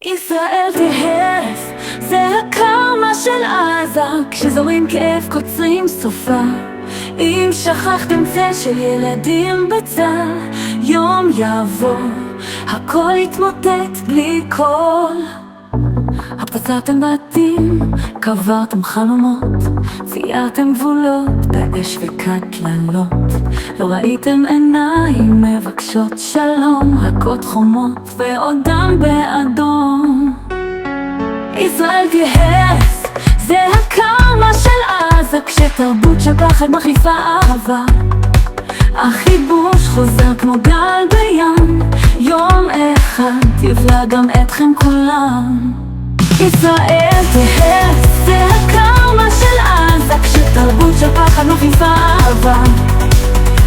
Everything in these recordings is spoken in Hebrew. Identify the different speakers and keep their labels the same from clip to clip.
Speaker 1: ישראל תהרס, זה הקרמה של עזה. כשזורים כאב קוצרים סופה. אם שכחתם צל של ילדים בצל, יום יבוא, הכל יתמוטט בלי קול. הפצעתם בתים, קברתם חלומות, ציירתם גבולות באש וקטללות. לא ראיתם עיניים מבקשות שלום, הכות חומות ועודם באדום. ישראל תהרס, זה הקרמה של עזה. כשתרבות של פחד מחליפה אהבה, החיבוש חוזר כמו גל בים. יום אחד יבלע גם אתכם כולם. ישראל תהרס, זה הקרמה של עזה. כשתרבות של פחד מחליפה אהבה,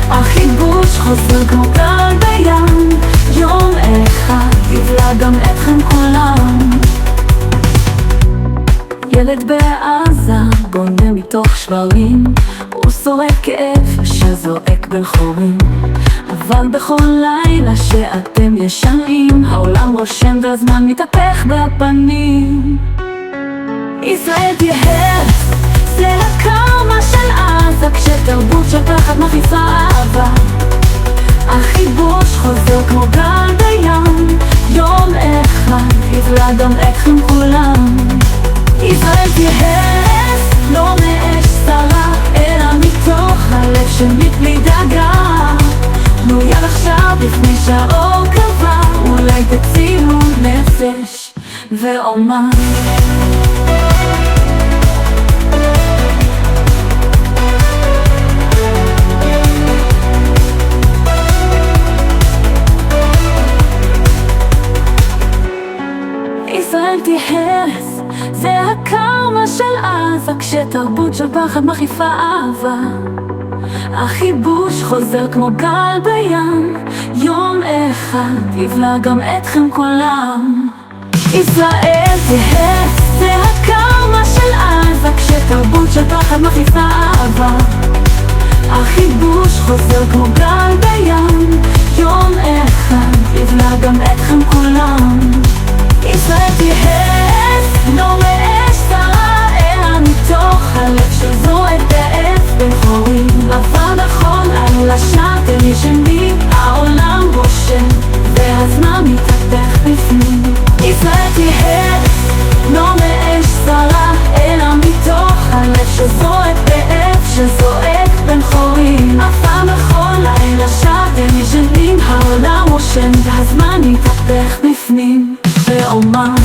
Speaker 1: החיבוש חוזר כמו גל בים. יום אחד יבלע גם אתכם כולם. ילד בעזה בונה מתוך שברים, הוא שורד כאב שזועק בין חורים. אבל בכל לילה שאתם ישנים, העולם רושם והזמן מתהפך בפנים. ישראל תהרס, זה הקרמה של עזה. כשתרבות של פחד מחליפה אהבה, החיבוש חוזר כמו גל בים. יום אחד יבלע גם אתכם כולם. ישראל תהרס, לא מאש שרה, אלא מתוך הלב שמבלי דאגה. נו יד עכשיו לפני שהאור קבע, אולי תצילו נפש ואומה. ישראל תהרס, זה הקרמה של עזה. כשתרבות של פחד מחליפה אהבה, החיבוש חוזר כמו גל בים. יום אחד יבלע גם אתכם כולם. ישראל תהרס, זה הקרמה של עזה. כשתרבות של פחד מחליפה אהבה, החיבוש חוזר כמו גל בים. יום אחד יבלע גם אתכם כולם. ישראל תהרס, לא מאש שרה, אלא מתוך הלב שזועק באש בין חורים. אבל נכון על השעה אתם ישנים, העולם רושם והזמן מתהפך בפנים. ישראל תהרס, לא מאש שרה, אלא מתוך הלב שזועק באש שזועק בין חורים. אבל נכון לילה שאתם ישנים, העולם רושם והזמן מתהפך בפנים. ואומה